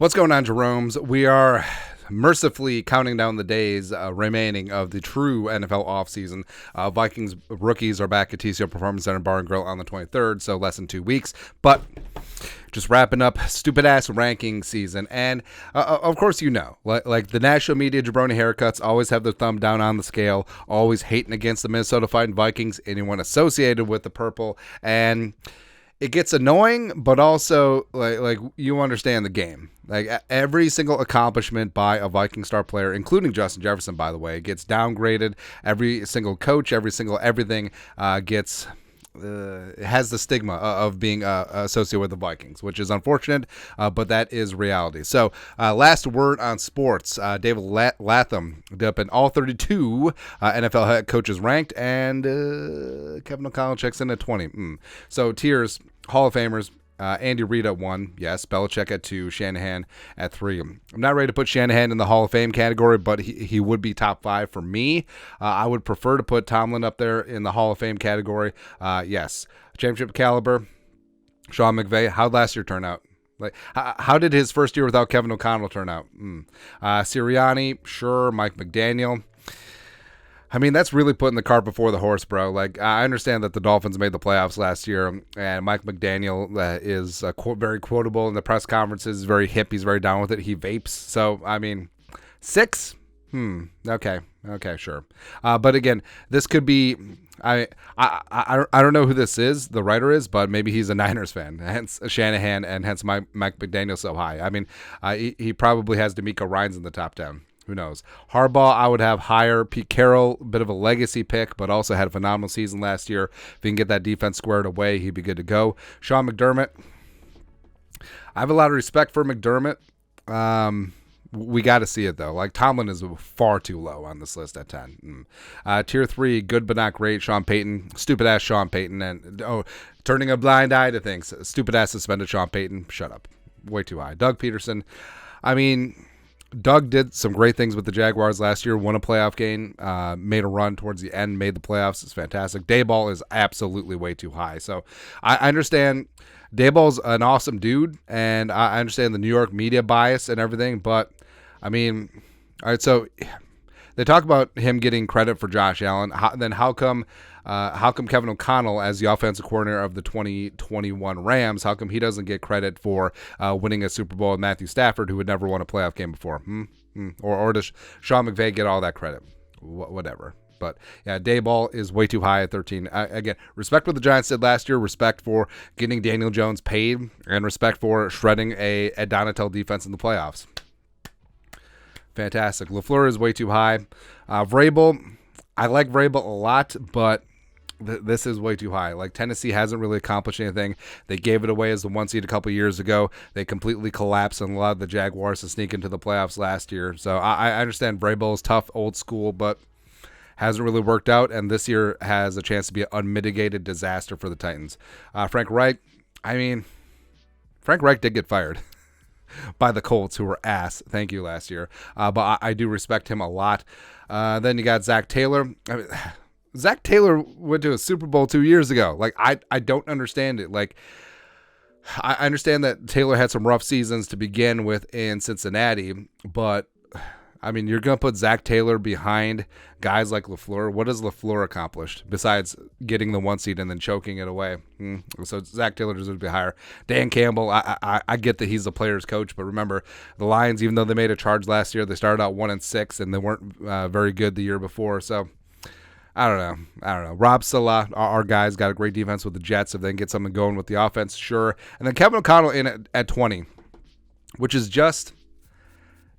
What's going on, Jeromes? We are mercifully counting down the days remaining of the true NFL offseason. Vikings rookies are back at TCO Performance Center Bar and Grill on the 23rd, so less than 2 weeks. But just wrapping up stupid-ass ranking season. And, of course, like the national media jabroni haircuts always have their thumb down on the scale, always hating against the Minnesota Fighting Vikings, anyone associated with the purple. And it gets annoying, but also like you understand the game. Like every single accomplishment by a Viking star player, including Justin Jefferson, by the way, gets downgraded. Every single coach, every single everything gets has the stigma of being associated with the Vikings, which is unfortunate, but that is reality. So last word on sports. David Latham did up in all 32 NFL head coaches ranked, and Kevin O'Connell checks in at 20. So tiers, Hall of Famers. Andy Reid at 1, yes. Belichick at 2, Shanahan at 3. I'm not ready to put Shanahan in the Hall of Fame category, but he would be top 5 for me. I would prefer to put Tomlin up there in the Hall of Fame category. Yes. Championship caliber, Sean McVay. How'd last year turn out? Like, how did his first year without Kevin O'Connell turn out? Sirianni, sure. Mike McDaniel. I mean, that's really putting the cart before the horse, bro. Like, I understand that the Dolphins made the playoffs last year, and Mike McDaniel is very quotable in the press conferences, very hip, he's very down with it, he vapes. So, I mean, 6? Okay, sure. But again, this could be, I don't know who this is, the writer is, but maybe he's a Niners fan, hence Shanahan, and hence Mike McDaniel so high. I mean, he probably has D'Amico Ryans in the top 10. Who knows? Harbaugh, I would have higher. Pete Carroll, a bit of a legacy pick, but also had a phenomenal season last year. If he can get that defense squared away, he'd be good to go. Sean McDermott, I have a lot of respect for McDermott. We got to see it, though. Like, Tomlin is far too low on this list at 10. Tier 3, good but not great, Sean Payton. Stupid-ass Sean Payton. And, turning a blind eye to things. Stupid-ass suspended Sean Payton. Shut up. Way too high. Doug Peterson, I mean, Doug did some great things with the Jaguars last year, won a playoff game, made a run towards the end, made the playoffs. It's fantastic. Daboll is absolutely way too high. So I understand Daboll's an awesome dude, and I understand the New York media bias and everything, but, I mean, all right, so they talk about him getting credit for Josh Allen. How come Kevin O'Connell, as the offensive coordinator of the 2021 Rams, how come he doesn't get credit for winning a Super Bowl with Matthew Stafford, who had never won a playoff game before? Or does Sean McVay get all that credit? Whatever. But, yeah, Daboll is way too high at 13. Again, respect what the Giants did last year, respect for getting Daniel Jones paid, and respect for shredding a Donatel defense in the playoffs. Fantastic. LaFleur is way too high. Vrabel, I like Vrabel a lot, but this is way too high. Like, Tennessee hasn't really accomplished anything. They gave it away as the 1 seed a couple years ago. They completely collapsed and allowed the Jaguars to sneak into the playoffs last year. So I understand Vrabel is tough, old school, but hasn't really worked out, and this year has a chance to be an unmitigated disaster for the Titans. Frank Reich, I mean, Frank Reich did get fired by the Colts, who were ass, thank you, last year. But I do respect him a lot. Then you got Zach Taylor. I mean, Zach Taylor went to a Super Bowl 2 years ago. Like, I don't understand it. Like, I understand that Taylor had some rough seasons to begin with in Cincinnati, but I mean, you're going to put Zach Taylor behind guys like LaFleur. What has LaFleur accomplished besides getting the 1 seed and then choking it away? So Zach Taylor deserves to be higher. Dan Campbell, I get that he's the player's coach, but remember, the Lions, even though they made a charge last year, they started out 1-6, and they weren't very good the year before. So I don't know. Rob Salah, our guy's got a great defense with the Jets. If they can get something going with the offense, sure. And then Kevin O'Connell in at 20, which is just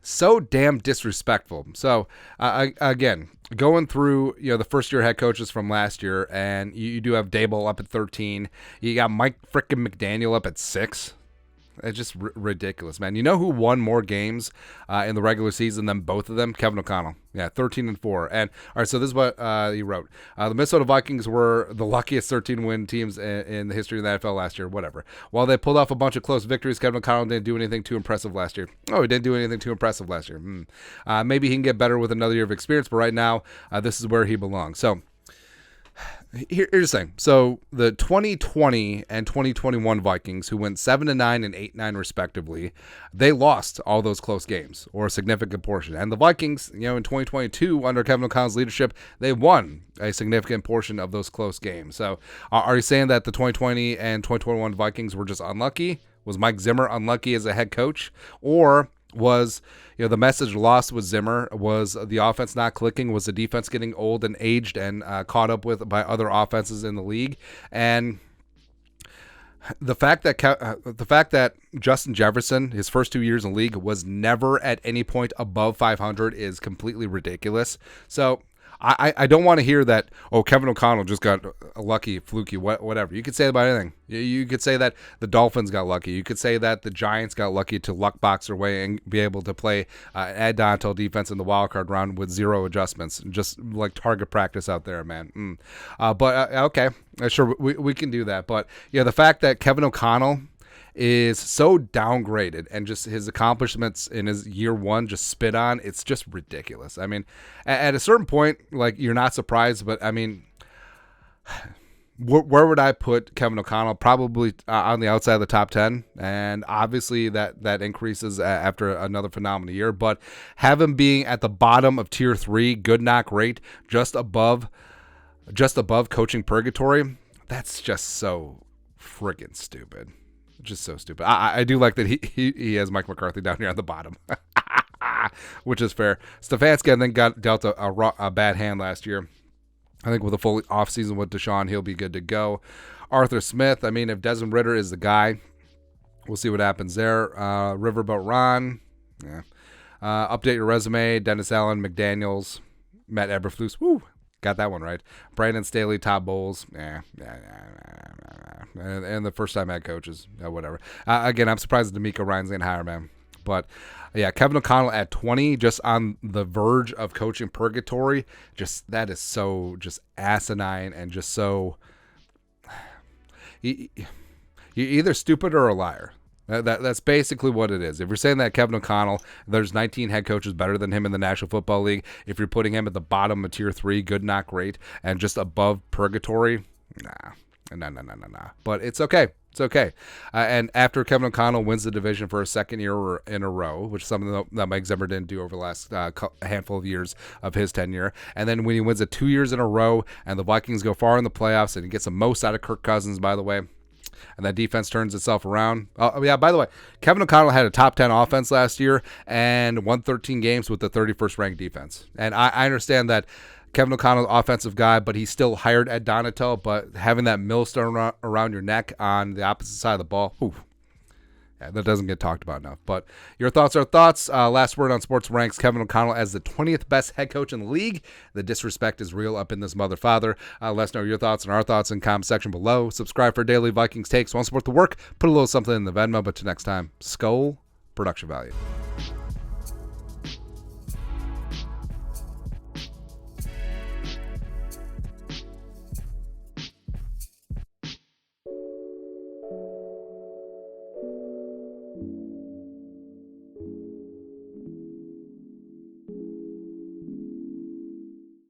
so damn disrespectful. So, again, going through the first-year head coaches from last year, and you do have Daboll up at 13. You got Mike frickin' McDaniel up at 6. It's just ridiculous, man. You know who won more games in the regular season than both of them? Kevin O'Connell. Yeah, 13-4. And all right, so this is what he wrote. The Minnesota Vikings were the luckiest 13-win teams in the history of the NFL last year. Whatever. While they pulled off a bunch of close victories, Kevin O'Connell didn't do anything too impressive last year. Oh, he didn't do anything too impressive last year. Maybe he can get better with another year of experience, but right now, this is where he belongs. So, Here's the thing. So the 2020 and 2021 Vikings, who went 7-9 and 8-9 respectively, they lost all those close games, or a significant portion. And the Vikings, in 2022 under Kevin O'Connell's leadership, they won a significant portion of those close games. So are you saying that the 2020 and 2021 Vikings were just unlucky? Was Mike Zimmer unlucky as a head coach, or was the message lost with Zimmer? Was the offense not clicking? Was the defense getting old and aged and caught up with by other offenses in the league? And the fact that Justin Jefferson, his first 2 years in the league, was never at any point above 500 is completely ridiculous. So I don't want to hear that, Kevin O'Connell just got lucky, fluky, whatever. You could say that about anything. You could say that the Dolphins got lucky. You could say that the Giants got lucky to luck box their way and be able to play Ed Donatell defense in the wild card round with zero adjustments, just like target practice out there, man. Okay, sure, we can do that. But the fact that Kevin O'Connell is so downgraded and just his accomplishments in his year one just spit on, it's just ridiculous. I mean, at a certain point, like, you're not surprised, but I mean, where would I put Kevin O'Connell? Probably on the outside of the top 10, and obviously that increases after another phenomenal year, but have him being at the bottom of tier 3, good, not great, just above coaching purgatory, that's just so friggin' stupid. Just so stupid. I do like that he has Mike McCarthy down here on the bottom, which is fair. Stefanski, I think, got dealt a bad hand last year. I think with a full offseason with Deshaun, he'll be good to go. Arthur Smith, I mean, if Desmond Ridder is the guy, we'll see what happens there. Riverboat Ron, yeah. Update your resume. Dennis Allen, McDaniels, Matt Eberflus. Woo, got that one right. Brandon Staley, Todd Bowles. And the first-time head coaches, whatever. Again, I'm surprised D'Amico Ryan's getting higher, man. But, yeah, Kevin O'Connell at 20, just on the verge of coaching purgatory, that is so just asinine and just so... You're either stupid or a liar. That's basically what it is. If you're saying that Kevin O'Connell, there's 19 head coaches better than him in the National Football League, if you're putting him at the bottom of tier 3, good, not great, and just above purgatory, nah. But it's okay. It's okay. And after Kevin O'Connell wins the division for a second year in a row, which is something that Mike Zimmer didn't do over the last handful of years of his tenure, and then when he wins it 2 years in a row and the Vikings go far in the playoffs and he gets the most out of Kirk Cousins, by the way, and that defense turns itself around. Yeah, by the way, Kevin O'Connell had a top 10 offense last year and won 13 games with the 31st ranked defense. And I understand that Kevin O'Connell, offensive guy, but he still hired Ed Donatell. But having that millstone around your neck on the opposite side of the ball, that doesn't get talked about enough. But your thoughts are thoughts. Last word on Sports Ranks, Kevin O'Connell as the 20th best head coach in the league. The disrespect is real up in this mother father. Let us know your thoughts and our thoughts in the comment section below. Subscribe for daily Vikings takes. Want to support the work? Put a little something in the Venmo. But till next time, Skull Production Value.